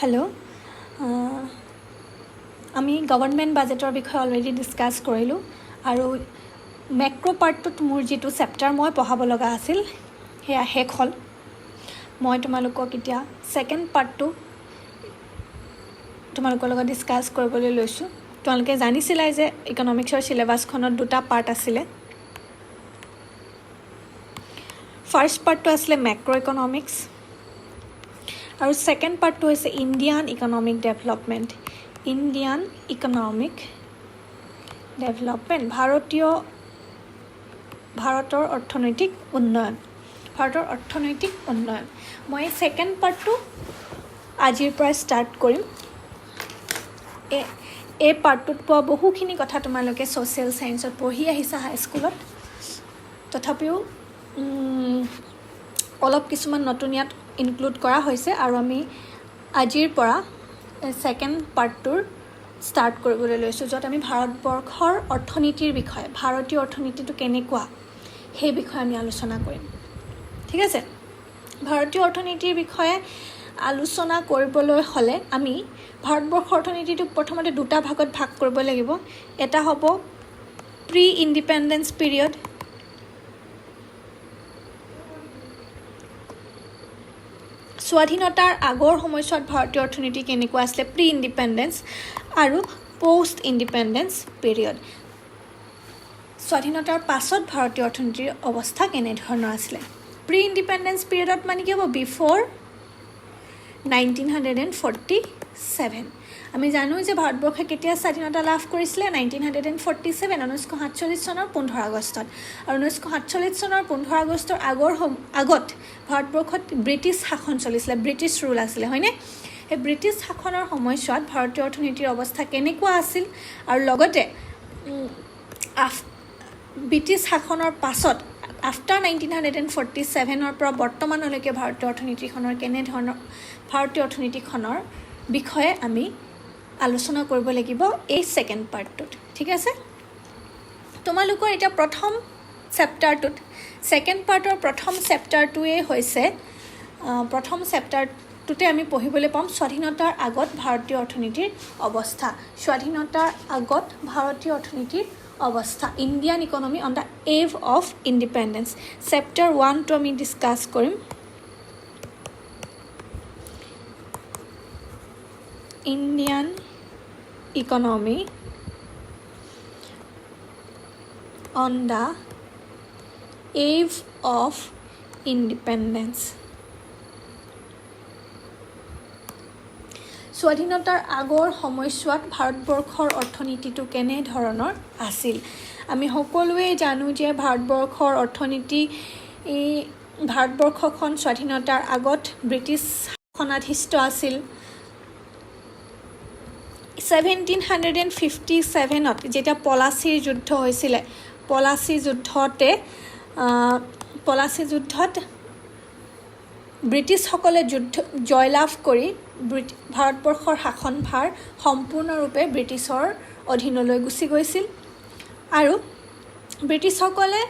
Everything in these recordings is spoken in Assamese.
হেল্ল' আমি গভৰ্ণমেণ্ট বাজেটৰ বিষয়ে অলৰেডি ডিছকাছ কৰিলোঁ আৰু মেক্ৰ' পাৰ্টটোত মোৰ যিটো চেপ্টাৰ মই পঢ়াব লগা আছিল সেয়া শেষ হ'ল। মই তোমালোকক এতিয়া ছেকেণ্ড পাৰ্টটো তোমালোকৰ লগত ডিছকাছ কৰিবলৈ লৈছোঁ। তোমালোকে জানিছিলাই যে ইকনমিক্সৰ চিলেবাছখনত দুটা পাৰ্ট আছিলে। ফাৰ্ষ্ট পাৰ্টটো আছিলে মেক্ৰ' ইকনমিক্স আৰু ছেকেণ্ড পাৰ্টটো হৈছে Indian economic development. Indian economic development ভাৰতৰ অৰ্থনৈতিক উন্নয়ন। মই ছেকেণ্ড পাৰ্টটো আজিৰ পৰা ষ্টাৰ্ট কৰিম। এই পাৰ্টটোত পোৱা বহুখিনি কথা তোমালোকে ছ'চিয়েল ছায়েন্সত পঢ়ি আহিছা হাইস্কুলত, তথাপিও অলপ কিছুমান নতুন ইয়াত ইনক্লুড কৰা হৈছে আৰু আমি আজিৰ পৰা ছেকেণ্ড পাৰ্টটোৰ ষ্টাৰ্ট কৰিবলৈ লৈছোঁ, য'ত আমি ভাৰতবৰ্ষৰ অৰ্থনীতিৰ বিষয়ে, ভাৰতীয় অৰ্থনীতিটো কেনেকুৱা সেই বিষয়ে আমি আলোচনা কৰিম। ঠিক আছে, ভাৰতীয় অৰ্থনীতিৰ বিষয়ে আলোচনা কৰিবলৈ হ'লে আমি ভাৰতবৰ্ষৰ অৰ্থনীতিটোক প্ৰথমতে দুটা ভাগত ভাগ কৰিব লাগিব। এটা হ'ব প্ৰি ইণ্ডিপেণ্ডেঞ্চ পিৰিয়ড, স্বাধীনতাৰ আগৰ সময়ছোৱাত ভাৰতীয় অৰ্থনীতি কেনেকুৱা আছিলে, প্ৰি ইণ্ডিপেণ্ডেঞ্চ, আৰু পষ্ট ইণ্ডিপেণ্ডেঞ্চ পিৰিয়ড, স্বাধীনতাৰ পাছত ভাৰতীয় অৰ্থনীতিৰ অৱস্থা কেনেধৰণৰ আছিলে। প্ৰি ইণ্ডিপেণ্ডেঞ্চ পিৰিয়ডত মানে কি হ'ব, বিফ'ৰ 1947। আমি জানো যে ভাৰতবৰ্ষে কেতিয়া স্বাধীনতা লাভ কৰিছিলে, 1947, 1947 চনৰ 15 আগষ্টত। আৰু 1947 চনৰ 15 আগষ্টৰ আগত ভাৰতবৰ্ষত ব্ৰিটিছ শাসন চলিছিলে, ব্ৰিটিছ ৰুল আছিলে, হয়নে? সেই ব্ৰিটিছ শাসনৰ সময়ছোৱাত ভাৰতীয় অৰ্থনীতিৰ অৱস্থা কেনেকুৱা আছিল, আৰু লগতে ব্ৰিটিছ শাসনৰ পাছত আফটাৰ 1947ৰ পৰা বৰ্তমানলৈকে ভাৰতীয় অৰ্থনীতিখনৰ বিষয়ে আমি আলোচনা কৰিব লাগিব এই ছেকেণ্ড পাৰ্টটোত। ঠিক আছে, তোমালোকৰ এতিয়া প্ৰথম চেপ্টাৰটোত, ছেকেণ্ড পাৰ্টৰ প্ৰথম চেপ্টাৰটোৱে হৈছে, প্ৰথম চেপ্টাৰটোতে আমি পঢ়িবলৈ পাম স্বাধীনতাৰ আগত ভাৰতীয় অৰ্থনীতিৰ অৱস্থা। স্বাধীনতাৰ আগত ভাৰতীয় অৰ্থনীতিৰ অৱস্থা, Indian economy on the eve of independence. Chapter 1টো আমি ডিছকাছ কৰিম। Indian economy on the eve of independence. স্বাধীনতাৰ আগৰ সময়ছোৱাত ভাৰতবৰ্ষৰ অৰ্থনীতিটো কেনেধৰণৰ আছিল। আমি সকলোৱে জানো যে ভাৰতবৰ্ষখন স্বাধীনতাৰ আগত ব্ৰিটিছ শাসনাধীষ্ঠ আছিল। 1757ত যেতিয়া পলাচীৰ যুদ্ধ হৈছিলে, পলাচী যুদ্ধত ব্ৰিটিছসকলে জয়লাভ কৰি ভাৰতবৰ্ষৰ শাসনভাৰ সম্পূৰ্ণৰূপে ব্ৰিটিছৰ অধীনলৈ গুচি গৈছিল। আৰু ব্ৰিটিছসকলে,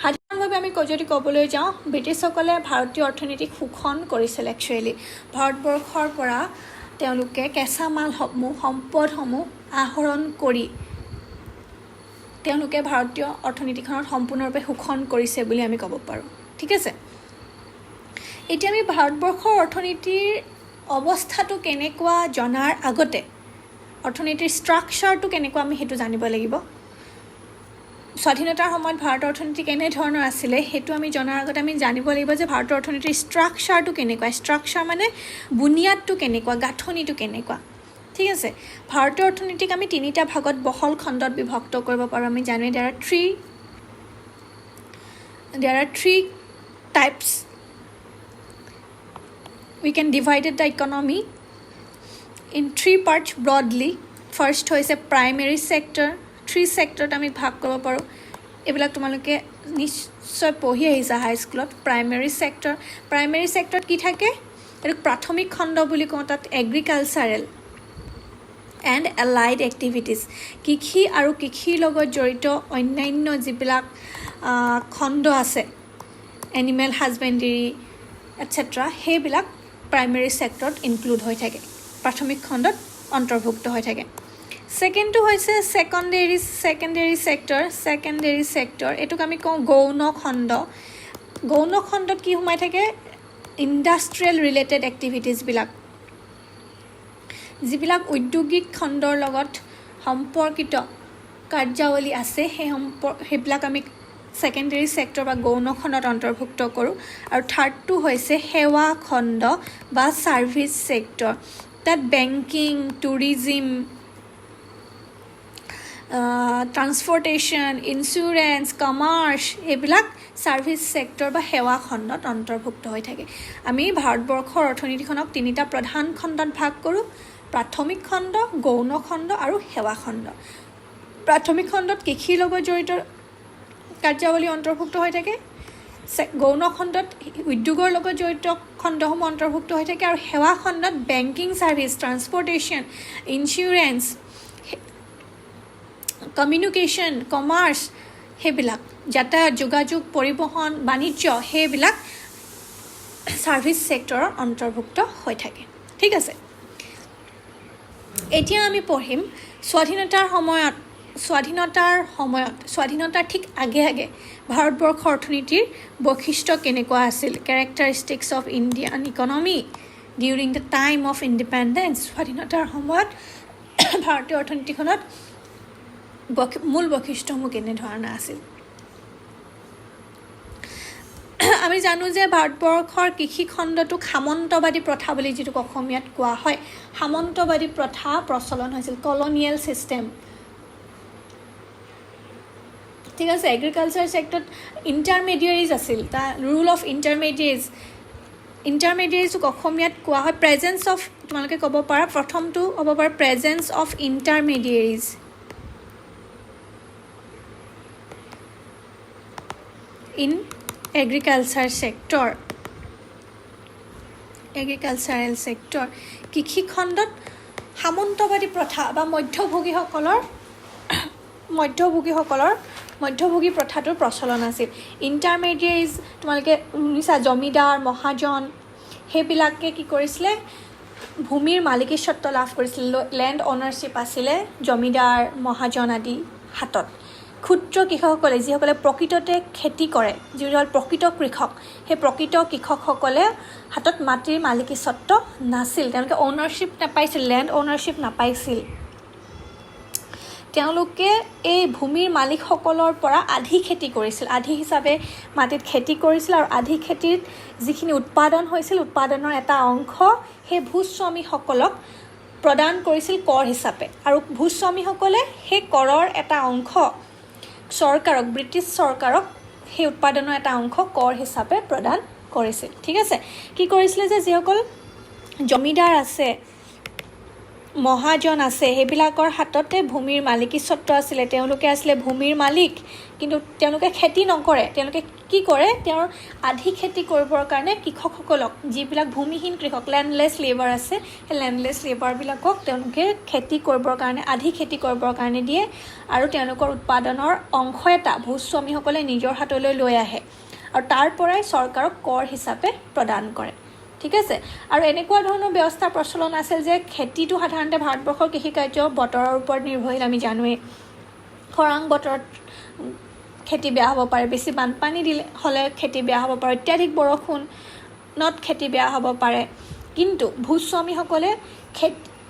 সাধাৰণভাৱে আমি যদি ক'বলৈ যাওঁ, ব্ৰিটিছসকলে ভাৰতীয় অৰ্থনীতিক শোষণ কৰিছিল। একচুৱেলি ভাৰতবৰ্ষৰ পৰা তেওঁলোকে কেঁচা মালসমূহ, সম্পদসমূহ আহৰণ কৰি তেওঁলোকে ভাৰতীয় অৰ্থনীতিখনত সম্পূৰ্ণৰূপে শোষণ কৰিছে বুলি আমি ক'ব পাৰোঁ। ঠিক আছে, এতিয়া আমি ভাৰতবৰ্ষৰ অৰ্থনীতিৰ অৱস্থাটো কেনেকুৱা জনাৰ আগতে অৰ্থনীতিৰ ষ্ট্ৰাকচাৰটো কেনেকুৱা আমি সেইটো জানিব লাগিব। স্বাধীনতাৰ সময়ত ভাৰতৰ অৰ্থনীতি কেনেধৰণৰ আছিলে সেইটো আমি জনাৰ আগতে আমি জানিব লাগিব যে ভাৰতৰ অৰ্থনীতিৰ ষ্ট্ৰাকচাৰটো কেনেকুৱা। ষ্ট্ৰাকচাৰ মানে বুনিয়াদটো কেনেকুৱা, গাঁথনিটো কেনেকুৱা। ঠিক আছে, ভাৰতীয় অৰ্থনীতিক আমি তিনিটা ভাগত বহল খণ্ডত বিভক্ত কৰিব পাৰোঁ। আমি জানো there are three types. We can divide the economy in three parts broadly. First হৈছে primary sector, three sector আমি ভাগ কৰিব পাৰোঁ। এইবিলাক তোমালোকে নিশ্চয় পঢ়ি আহিছা হাইস্কুলত। প্ৰাইমেৰী ছেক্টৰত কি থাকে, এইটো প্ৰাথমিক খণ্ড বুলি কওঁ। তাত এগ্ৰিকালচাৰেল এণ্ড এলাইড এক্টিভিটিজ, কৃষি আৰু কৃষিৰ লগত জড়িত অন্যান্য যিবিলাক খণ্ড আছে, এনিমেল হাজবেণ্ডেৰী এটচেট্ৰা, সেইবিলাক প্ৰাইমেৰী ছেক্টৰত ইনক্লুড হৈ থাকে, প্ৰাথমিক খণ্ডত অন্তৰ্ভুক্ত হৈ থাকে। ছেকেণ্ডটো হৈছে ছেকেণ্ডেৰী ছেক্টৰ, এইটোক আমি কওঁ গৌণ খণ্ড। গৌণ খণ্ডত কি সোমাই থাকে? ইণ্ডাষ্ট্ৰিয়েল ৰিলেটেড এক্টিভিটিজবিলাক, যিবিলাক উদ্যোগিক খণ্ডৰ লগত সম্পৰ্কিত কাৰ্যাৱলী আছে, সেইবিলাক আমি ছেকেণ্ডেৰী ছেক্টৰ বা গৌণ খণ্ডত অন্তৰ্ভুক্ত কৰোঁ। আৰু থাৰ্ডটো হৈছে সেৱা খণ্ড বা ছাৰ্ভিচ ছেক্টৰ। তাত banking, tourism, transportation, insurance, commerce, এইবিলাক ছাৰ্ভিচ ছেক্টৰ বা সেৱা খণ্ডত অন্তৰ্ভুক্ত হৈ থাকে। আমি ভাৰতবৰ্ষৰ অৰ্থনীতিখনক তিনিটা প্ৰধান খণ্ডত ভাগ কৰোঁ: প্ৰাথমিক খণ্ড, গৌণ খণ্ড আৰু সেৱা খণ্ড। প্ৰাথমিক খণ্ডত কৃষিৰ লগত জড়িত কাৰ্যাৱলী অন্তৰ্ভুক্ত হৈ থাকে, গৌণ খণ্ডত উদ্যোগৰ লগত জড়িত খণ্ডসমূহ অন্তৰ্ভুক্ত হৈ থাকে, আৰু সেৱা খণ্ডত banking service, transportation, insurance, communication, commerce, সেইবিলাক যাতায়াত, যোগাযোগ, পৰিবহণ, বাণিজ্য, সেইবিলাক ছাৰ্ভিচ ছেক্টৰৰ অন্তৰ্ভুক্ত হৈ থাকে। ঠিক আছে, এতিয়া আমি পঢ়িম স্বাধীনতাৰ ঠিক আগে ভাৰতবৰ্ষৰ অৰ্থনীতিৰ বৈশিষ্ট্য কেনেকুৱা আছিল, characteristics of Indian economy during the time of independence. স্বাধীনতাৰ সময়ত ভাৰতীয় অৰ্থনীতিখনত মূল বৈশিষ্ট্যসমূহ কেনেধৰণৰ আছিল। আমি জানো যে ভাৰতবৰ্ষৰ কৃষি খণ্ডটোক সামন্তবাদী প্ৰথা বুলি যিটোক অসমীয়াত কোৱা হয়, সামন্তবাদী প্ৰথা প্ৰচলন হৈছিল, কলনিয়েল ছিষ্টেম। ঠিক আছে, এগ্ৰিকালচাৰ ছেক্টৰত ইণ্টাৰমেডিয়েৰিজ আছিল, তাৰ ৰুল অফ ইণ্টাৰমেডিয়েৰিজক অসমীয়াত কোৱা হয় প্ৰেজেঞ্চ অফ, তোমালোকে ক'ব পাৰা, প্ৰথমটো ক'ব পাৰা presence of intermediaries in agricultural sector. কৃষি খণ্ডত সামন্তবাদী প্ৰথা বা মধ্যভোগী প্ৰথাটোৰ প্ৰচলন আছিল। ইণ্টাৰমেডিয়েৰিজ তোমালোকে শুনিছা, জমিদাৰ, মহাজন, সেইবিলাকে কি কৰিছিলে? ভূমিৰ মালিকীস্বত্ব লাভ কৰিছিলে, লেণ্ড অ'নাৰশ্বিপ আছিলে জমিদাৰ, মহাজন আদি হাতত। ক্ষুদ্ৰ কৃষকসকলে, যিসকলে প্ৰকৃততে খেতি কৰে, যিসকল প্ৰকৃত কৃষক, সেই প্ৰকৃত কৃষকসকলে হাতত মাটিৰ মালিকীস্বত্ব নাছিল, তেওঁলোকে অ'নাৰশ্বিপ নাপাইছিল, লেণ্ড অ'নাৰশ্বিপ নাপাইছিল। তেওঁলোকে এই ভূমিৰ মালিকসকলৰ পৰা আধি খেতি কৰিছিল, আধি হিচাপে মাটিত খেতি কৰিছিল, আৰু আধি খেতিত যিখিনি উৎপাদন হৈছিল, উৎপাদনৰ এটা অংশ সেই ভূস্বামীসকলক প্ৰদান কৰিছিল কৰ হিচাপে, আৰু ভূস্বামীসকলে সেই কৰৰ এটা অংশ চৰকাৰক, ব্ৰিটিছ চৰকাৰক সেই উৎপাদনৰ এটা অংশ কৰ হিচাপে প্ৰদান কৰিছিল। ঠিক আছে, কি কৰিছিলে যে যিসকল জমিদাৰ আছে, মহাজন আছে, সেইবিলাকৰ হাততে ভূমিৰ মালিকীস্বত্ব আছিলে, তেওঁলোকে আছিলে ভূমিৰ মালিক, কিন্তু তেওঁলোকে খেতি নকৰে। তেওঁলোকে কি কৰে? তেওঁৰ আধি খেতি কৰিবৰ কাৰণে কৃষকসকলক, যিবিলাক ভূমিহীন কৃষক, লেণ্ডলেছ লেবাৰ আছে, সেই লেণ্ডলেছ লেবাৰবিলাকক তেওঁলোকে খেতি কৰিবৰ কাৰণে, আধি খেতি কৰিবৰ কাৰণে দিয়ে, আৰু তেওঁলোকৰ উৎপাদনৰ অংশ এটা ভূস্বামীসকলে নিজৰ হাতলৈ লৈ আহে, আৰু তাৰ পৰাই চৰকাৰক কৰ হিচাপে প্ৰদান কৰে। ঠিক আছে, আৰু এনেকুৱা ধৰণৰ ব্যৱস্থা প্ৰচলন আছিল যে খেতিটো সাধাৰণতে ভাৰতবৰ্ষৰ কৃষিকাৰ্য বতৰৰ ওপৰত নিৰ্ভৰশীল। আমি জানোৱেই, খৰাং বতৰত খেতি বেয়া হ'ব পাৰে, বেছি বানপানী হ'লে খেতি বেয়া হ'ব পাৰে, অত্যাধিক বৰষুণত খেতি বেয়া হ'ব পাৰে। কিন্তু ভূস্বামীসকলে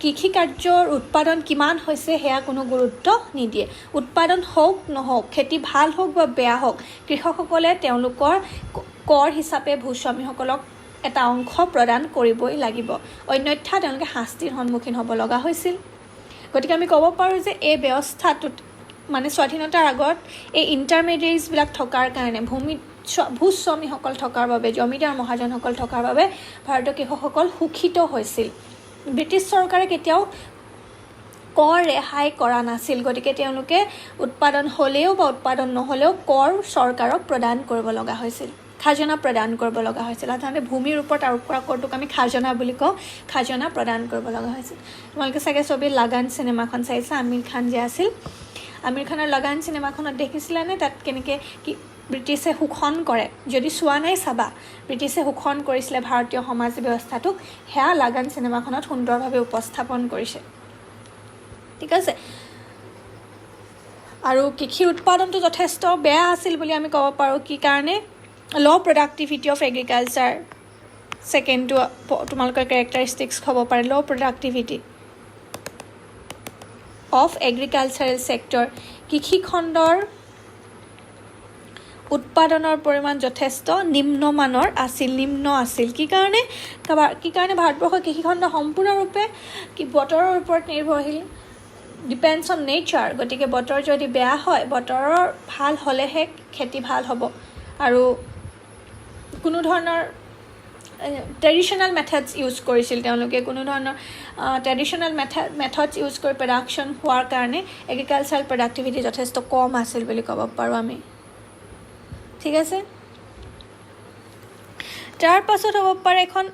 কৃষি কাৰ্যৰ উৎপাদন কিমান হৈছে সেয়া কোনো গুৰুত্ব নিদিয়ে। উৎপাদন হওক নহওক, খেতি ভাল হওক বা বেয়া হওক, কৃষকসকলে তেওঁলোকৰ কৰ হিচাপে ভূস্বামীসকলক এটা অংশ প্ৰদান কৰিবই লাগিব, অন্যথা তেওঁলোকে শাস্তিৰ সন্মুখীন হ'ব লগা হৈছিল। গতিকে আমি ক'ব পাৰোঁ যে এই ব্যৱস্থাটোত, মানে স্বাধীনতাৰ আগত এই ইণ্টাৰমেডিয়েৰিজবিলাক থকাৰ কাৰণে, ভূস্বামীসকল থকাৰ বাবে, জমিদাৰ মহাজনসকল থকাৰ বাবে ভাৰতীয় কৃষকসকল শোষিত হৈছিল। ব্ৰিটিছ চৰকাৰে কেতিয়াও কৰ ৰেহাই কৰা নাছিল, গতিকে তেওঁলোকে উৎপাদন হ'লেও বা উৎপাদন নহ'লেও কৰ চৰকাৰক প্ৰদান কৰিব লগা হৈছিল, খাজনা প্ৰদান কৰিব লগা হৈছিল। সাধাৰণতে ভূমিৰ ওপৰত আৰোপ কৰা কৰটোক আমি খাজনা বুলি কওঁ, খাজনা প্ৰদান কৰিব লগা হৈছিল। তোমালোকে চাগে চবেই লাগান চিনেমাখন চাইছা, আমিৰ খান যে আছিল, আমিৰ খানৰ লাগান চিনেমাখনত দেখিছিলানে? তাত কেনেকৈ কি ব্ৰিটিছে শোষণ কৰে, যদি চোৱা নাই চাবা, ব্ৰিটিছে শোষণ কৰিছিলে ভাৰতীয় সমাজ ব্যৱস্থাটোক, সেয়া লাগান চিনেমাখনত সুন্দৰভাৱে উপস্থাপন কৰিছে। ঠিক আছে। আৰু কৃষিৰ উৎপাদনটো যথেষ্ট বেয়া আছিল বুলি আমি ক'ব পাৰোঁ। কি কাৰণে? ল' প্ৰডাক্টিভিটি অফ এগ্ৰিকালচাৰ, ছেকেণ্ডটো তোমালোকৰ কেৰেক্টাৰিষ্টিক্স হ'ব পাৰে, ল' প্ৰডাক্টিভিটি অফ এগ্ৰিকালচাৰেল ছেক্টৰ, কৃষিখণ্ডৰ উৎপাদনৰ পৰিমাণ যথেষ্ট নিম্ন আছিল। কি কাৰণে ভাৰতবৰ্ষৰ কৃষিখণ্ড সম্পূৰ্ণৰূপে বতৰৰ ওপৰত নিৰ্ভৰশীল, ডিপেণ্ডছ অন নেচাৰ। গতিকে বতৰ যদি বেয়া হয়, বতৰৰ ভাল হ'লেহে খেতি ভাল হ'ব। আৰু কোনো ধৰণৰ ট্ৰেডিশ্যনেল মেথডছ ইউজ কৰিছিল তেওঁলোকে, কোনো ধৰণৰ ট্ৰেডিশ্যনেল মেথডছ ইউজ কৰি প্ৰডাকশ্যন হোৱাৰ কাৰণে এগ্ৰিকালচাৰেল প্ৰডাক্টিভিটি যথেষ্ট কম আছিল বুলি ক'ব পাৰোঁ আমি। ঠিক আছে। তাৰ পাছত হ'ব পাৰে এখন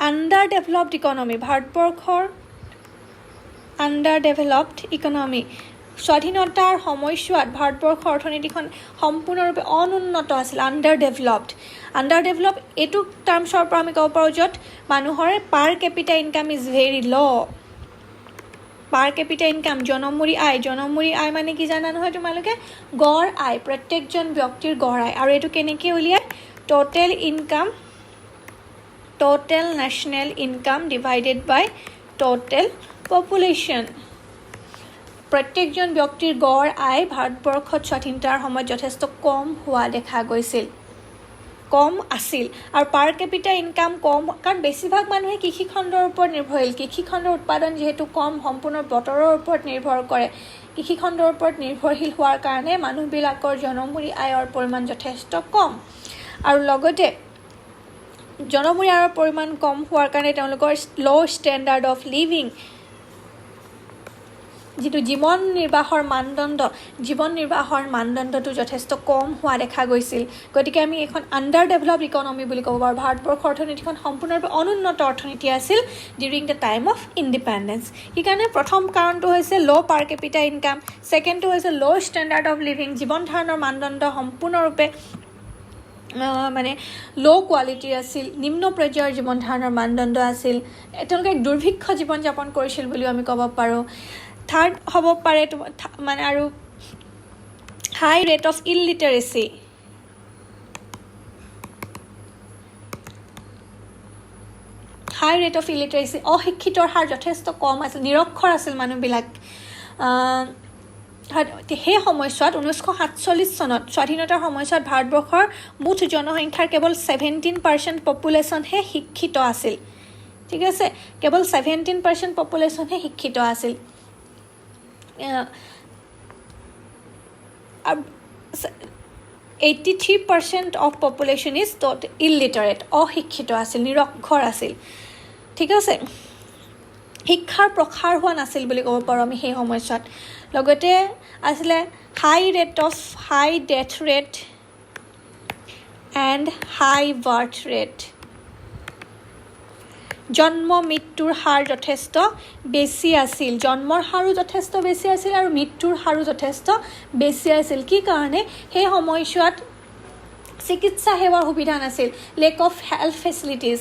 আণ্ডাৰ ডেভেলপড ইকনমি, ভাৰতবৰ্ষৰ আণ্ডাৰ ডেভেলপড ইকনমি। স্বাধীনতাৰ সময়ছোৱাত ভাৰতবৰ্ষৰ অৰ্থনীতিখন সম্পূৰ্ণৰূপে অনুন্নত আছিল, আণ্ডাৰ ডেভেলপ এইটো টাৰ্মছৰ পৰা আমি ক'ব পাৰোঁ য'ত মানুহৰ পাৰ কেপিটা ইনকাম ইজ ভেৰি ল'। পাৰ কেপিটা ইনকাম, জনমূৰি আয় মানে কি জানা নহয় তোমালোকে? গড় আয়, প্ৰত্যেকজন ব্যক্তিৰ গড় আয়। আৰু এইটো কেনেকৈ উলিয়ায়? টোটেল নেশ্যনেল ইনকাম ডিভাইডেড বাই টোটেল পপুলেশ্যন। প্ৰত্যেকজন ব্যক্তিৰ গড় আয় ভাৰতবৰ্ষত স্বাধীনতাৰ সময়ত যথেষ্ট কম হোৱা দেখা গৈছিল, কম আছিল। আৰু পাৰ কেপিটা ইনকাম কম, কাৰণ বেছিভাগ মানুহে কৃষিখণ্ডৰ ওপৰত নিৰ্ভৰশীল। কৃষিখণ্ডৰ উৎপাদন যিহেতু কম, সম্পূৰ্ণ বতৰৰ ওপৰত নিৰ্ভৰ কৰে, কৃষিখণ্ডৰ ওপৰত নিৰ্ভৰশীল হোৱাৰ কাৰণে মানুহবিলাকৰ জনমূৰি আয়ৰ পৰিমাণ যথেষ্ট কম। আৰু লগতে জনমূৰি আয়ৰ পৰিমাণ কম হোৱাৰ কাৰণে তেওঁলোকৰ ল' ষ্টেণ্ডাৰ্ড অফ লিভিং, যিটো জীৱন নিৰ্বাহৰ মানদণ্ডটো যথেষ্ট কম হোৱা দেখা গৈছিল। গতিকে আমি এখন আণ্ডাৰ ডেভেলপড ইকনমি বুলি ক'ব পাৰোঁ। ভাৰতবৰ্ষৰ অৰ্থনীতিখন সম্পূৰ্ণৰূপে অনুন্নত অৰ্থনীতি আছিল during the time of independence. সেইকাৰণে প্ৰথম কাৰণটো হৈছে ল' পাৰ কেপিটা ইনকাম, ছেকেণ্ডটো হৈছে ল' ষ্টেণ্ডাৰ্ড অফ লিভিং, জীৱন ধাৰণৰ মানদণ্ড সম্পূৰ্ণৰূপে মানে ল' কোৱালিটিৰ আছিল, নিম্ন পৰ্যায়ৰ জীৱন ধাৰণৰ মানদণ্ড আছিল। তেওঁলোকে দুৰ্ভিক্ষ জীৱন যাপন কৰিছিল বুলিও আমি ক'ব পাৰোঁ। থাৰ্ড হ'ব পাৰে মানে আৰু হাই ৰেট অফ ইলিটাৰেচি, অশিক্ষিতৰ হাৰ যথেষ্ট কম আছিল, নিৰক্ষৰ আছিল মানুহবিলাক। সেই সময়ছোৱাত 1947 চনত স্বাধীনতাৰ সময়ছোৱাত ভাৰতবৰ্ষৰ মুঠ জনসংখ্যাৰ কেৱল 17% পপুলেশ্যনহে শিক্ষিত আছিল। ঠিক আছে, কেৱল 17% পপুলেশ্যনহে শিক্ষিত আছিল। 83% অফ পপুলেশ্যন ইজ ইলিটাৰেট, অশিক্ষিত আছিল, নিৰক্ষৰ আছিল। ঠিক আছে, শিক্ষাৰ প্ৰসাৰ হোৱা নাছিল বুলি ক'ব পাৰোঁ আমি সেই সময়ছোৱাত। লগতে আছিলে high death rate and high birth rate, জন্ম মৃত্যুৰ হাৰ যথেষ্ট বেছি আছিল, জন্মৰ হাৰো যথেষ্ট বেছি আছিল আৰু মৃত্যুৰ হাৰো যথেষ্ট বেছি আছিল। কি কাৰণে? সেই সময়ছোৱাত চিকিৎসা সেৱাৰ সুবিধা নাছিল, লেক অফ হেল্থ ফেচিলিটিজ,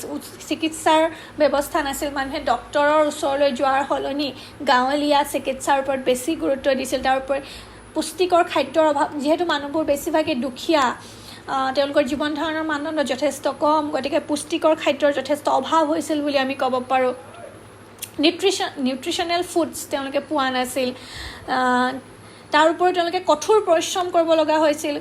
চিকিৎসাৰ ব্যৱস্থা নাছিল। মানুহে ডক্তৰৰ ওচৰলৈ যোৱাৰ সলনি গাঁৱলীয়া চিকিৎসাৰ ওপৰত বেছি গুৰুত্ব দিছিল। তাৰোপৰি পুষ্টিকৰ খাদ্যৰ অভাৱ, যিহেতু মানুহবোৰ বেছিভাগে দুখীয়া, তেওঁলোকৰ জীৱন ধাৰণৰ মানদণ্ড যথেষ্ট কম, গতিকে পুষ্টিকৰ খাদ্যৰ যথেষ্ট অভাৱ হৈছিল বুলি আমি ক'ব পাৰোঁ। নিউট্ৰিশ্যনেল ফুডছ তেওঁলোকে পোৱা নাছিল। তাৰোপৰি তেওঁলোকে কঠোৰ পৰিশ্ৰম কৰিব লগা হৈছিল,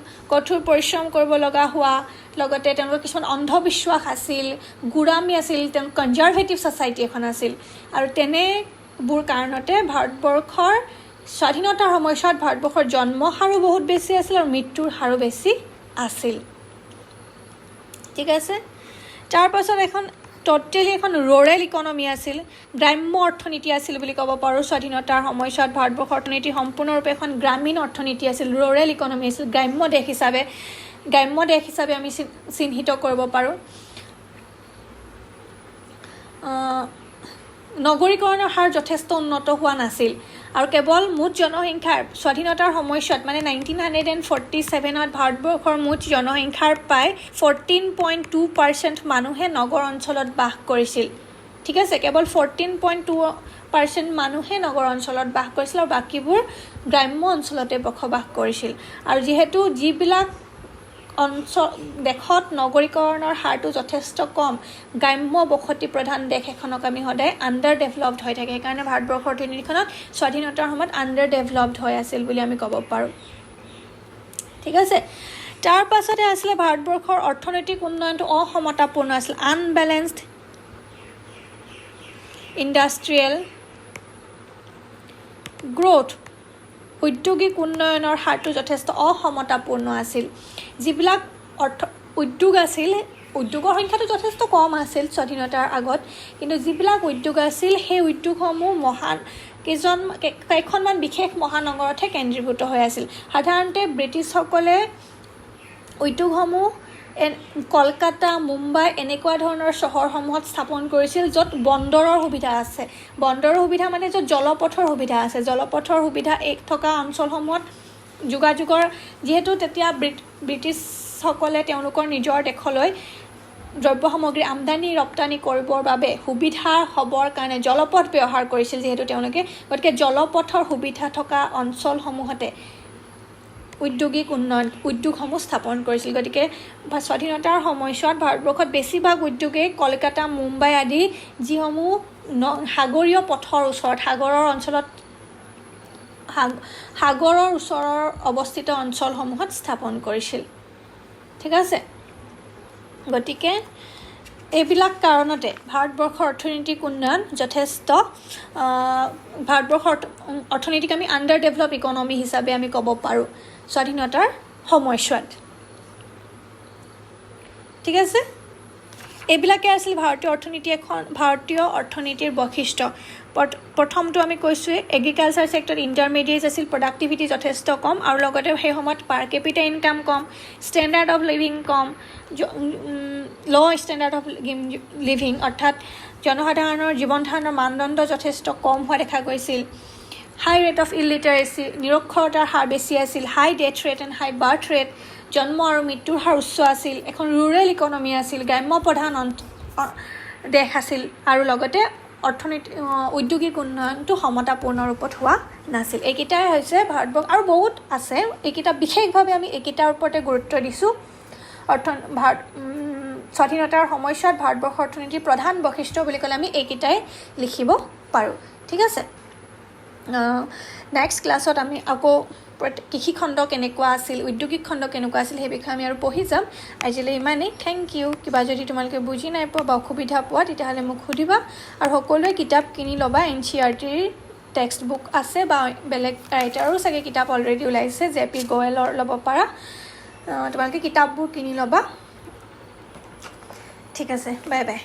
লগতে তেওঁলোকৰ কিছুমান অন্ধবিশ্বাস আছিল, গোড়ামী আছিল, তেওঁ কনজাৰভেটিভ ছ'চাইটি এখন আছিল। আৰু তেনেবোৰ কাৰণতে ভাৰতবৰ্ষৰ স্বাধীনতাৰ সময়ছোৱাত ভাৰতবৰ্ষৰ জন্ম হাৰো বহুত বেছি আছিল আৰু মৃত্যুৰ হাৰো বেছি আছিল। ঠিক আছে, তাৰপাছত টোটেলি এখন ৰুৰেল ইকনমি আছিল, গ্ৰাম্য অৰ্থনীতি আছিল বুলি ক'ব পাৰোঁ। স্বাধীনতাৰ সময়ছোৱাত ভাৰতবৰ্ষৰ অৰ্থনীতি সম্পূৰ্ণৰূপে এখন গ্ৰামীণ অৰ্থনীতি আছিল, ৰুৰেল ইকনমি আছিল, গ্ৰাম্য দেশ হিচাপে আমি চিহ্নিত কৰিব পাৰোঁ। নগৰীকৰণৰ হাৰ যথেষ্ট উন্নত হোৱা নাছিল আৰু কেৱল মুঠ জনসংখ্যাৰ স্বাধীনতাৰ সময়ছোৱাত মানে 1947ত ভাৰতবৰ্ষৰ মুঠ জনসংখ্যাৰ প্ৰায় 14.2% মানুহে নগৰ অঞ্চলত বাস কৰিছিল ঠিক আছে কেৱল 14.2% মানুহে নগৰ অঞ্চলত বাস কৰিছিল আৰু বাকিবোৰ গ্ৰাম্য অঞ্চলতে বসবাস কৰিছিল আৰু যেহেতু যিবিলাক অঞ্চল দেশত নগৰীকৰণৰ হাৰটো যথেষ্ট কম গ্ৰাম্য বসতি প্ৰধান দেশ এখনক আমি সদায় আণ্ডাৰ ডেভেলপড হৈ থাকে সেইকাৰণে ভাৰতবৰ্ষৰ অৰ্থনীতিখনত স্বাধীনতাৰ সময়ত আণ্ডাৰ ডেভেলপড হৈ আছিল বুলি আমি ক'ব পাৰোঁ ঠিক আছে তাৰ পাছতে আছিলে ভাৰতবৰ্ষৰ অৰ্থনৈতিক উন্নয়নটো অসমতাপূৰ্ণ আছিল আনবেলেন্সড ইণ্ডাষ্ট্ৰিয়েল গ্ৰোথ উদ্যোগিক উন্নয়নৰ হাৰটো যথেষ্ট অসমতাপূৰ্ণ আছিল যিবিলাক উদ্যোগ আছিল উদ্যোগৰ সংখ্যাটো যথেষ্ট কম আছিল স্বাধীনতাৰ আগত কিন্তু যিবিলাক উদ্যোগ আছিল সেই উদ্যোগসমূহ কেইখনমান বিশেষ মহানগৰতহে কেন্দ্ৰীভূত হৈ আছিল সাধাৰণতে ব্ৰিটিছসকলে উদ্যোগসমূহ কলকাতা মুম্বাই এনেকুৱা ধৰণৰ চহৰসমূহত স্থাপন কৰিছিল য'ত বন্দৰৰ সুবিধা আছে বন্দৰৰ সুবিধা মানে য'ত জলপথৰ সুবিধা আছে জলপথৰ সুবিধা থকা অঞ্চলসমূহত যোগাযোগৰ যিহেতু তেতিয়া ব্ৰিটিছসকলে তেওঁলোকৰ নিজৰ দেশলৈ দ্ৰব্য সামগ্ৰী আমদানি ৰপ্তানি কৰিবৰ বাবে সুবিধা হ'বৰ কাৰণে জলপথ ব্যৱহাৰ কৰিছিল যিহেতু তেওঁলোকে গতিকে জলপথৰ সুবিধা থকা অঞ্চলসমূহতে উদ্যোগিক উন্নয়ন উদ্যোগসমূহ স্থাপন কৰিছিল গতিকে স্বাধীনতাৰ সময়ছোৱাত ভাৰতবৰ্ষত বেছিভাগ উদ্যোগেই কলকাতা মুম্বাই আদি যিসমূহ সাগৰীয় পথৰ ওচৰত সাগৰৰ অঞ্চলত সাগৰৰ ওচৰৰ অৱস্থিত অঞ্চলসমূহত স্থাপন কৰিছিল ঠিক আছে গতিকে এইবিলাক কাৰণতে ভাৰতবৰ্ষৰ অৰ্থনৈতিক উন্নয়ন যথেষ্ট ভাৰতবৰ্ষৰ অৰ্থনীতিক আমি আণ্ডাৰ ডেভেলপ ইকনমি হিচাপে আমি ক'ব পাৰোঁ স্বাধীনতাৰ সময়ছোৱাত ঠিক আছে এইবিলাকে আছিল ভাৰতীয় অৰ্থনীতিৰ বৈশিষ্ট্য প্ৰথমটো আমি কৈছোঁৱে এগ্ৰিকালচাৰ ছেক্টৰত ইণ্টাৰমিডিয়েট আছিল প্ৰডাক্টিভিটি যথেষ্ট কম আৰু লগতে সেই সময়ত পাৰ কেপিটা ইনকাম কম ষ্টেণ্ডাৰ্ড অফ লিভিং কম ল' ষ্টেণ্ডাৰ্ড অফ লিভিং অৰ্থাৎ জনসাধাৰণৰ জীৱন ধাৰণৰ মানদণ্ড যথেষ্ট কম হোৱা দেখা গৈছিল হাই ৰেট অফ ইলিটাৰেচি নিৰক্ষৰতাৰ হাৰ বেছি আছিল high death rate and high birth rate জন্ম আৰু মৃত্যুৰ হাৰ উচ্চ আছিল এখন ৰুৰেল ইকনমি আছিল গ্ৰাম্য প্ৰধান দেশ আছিল আৰু লগতে উদ্যোগিক উন্নয়নটো সমতাপূৰ্ণ ৰূপত হোৱা নাছিল এইকেইটাই হৈছে ভাৰতবৰ্ষ আৰু বহুত আছে এইকেইটা বিশেষভাৱে আমি এইকেইটাৰ ওপৰতে গুৰুত্ব দিছোঁ স্বাধীনতাৰ সময়ছোৱাত ভাৰতবৰ্ষৰ অৰ্থনীতিৰ প্ৰধান বৈশিষ্ট্য বুলি ক'লে আমি এইকেইটাই লিখিব পাৰোঁ ঠিক আছে নেক্সট ক্লাছত আমি আকৌ কৃষি খণ্ড কেনেকুৱা আছিল উদ্যোগিক খণ্ড কেনেকুৱা আছিল সেই বিষয়ে আমি আৰু পঢ়ি যাম আজিলৈ ইমানেই থেংক ইউ কিবা যদি তোমালোকে বুজি নাই পোৱা বা অসুবিধা পোৱা তেতিয়াহ'লে মোক সুধিবা আৰু সকলোৱে কিতাপ কিনি ল'বা NCERTৰ টেক্সট বুক আছে বা বেলেগ ৰাইটাৰো চাগে কিতাপ অলৰেডি ওলাইছে JP গোৱেলৰ ল'ব পাৰা তোমালোকে কিতাপবোৰ কিনি ল'বা ঠিক আছে বাই বাই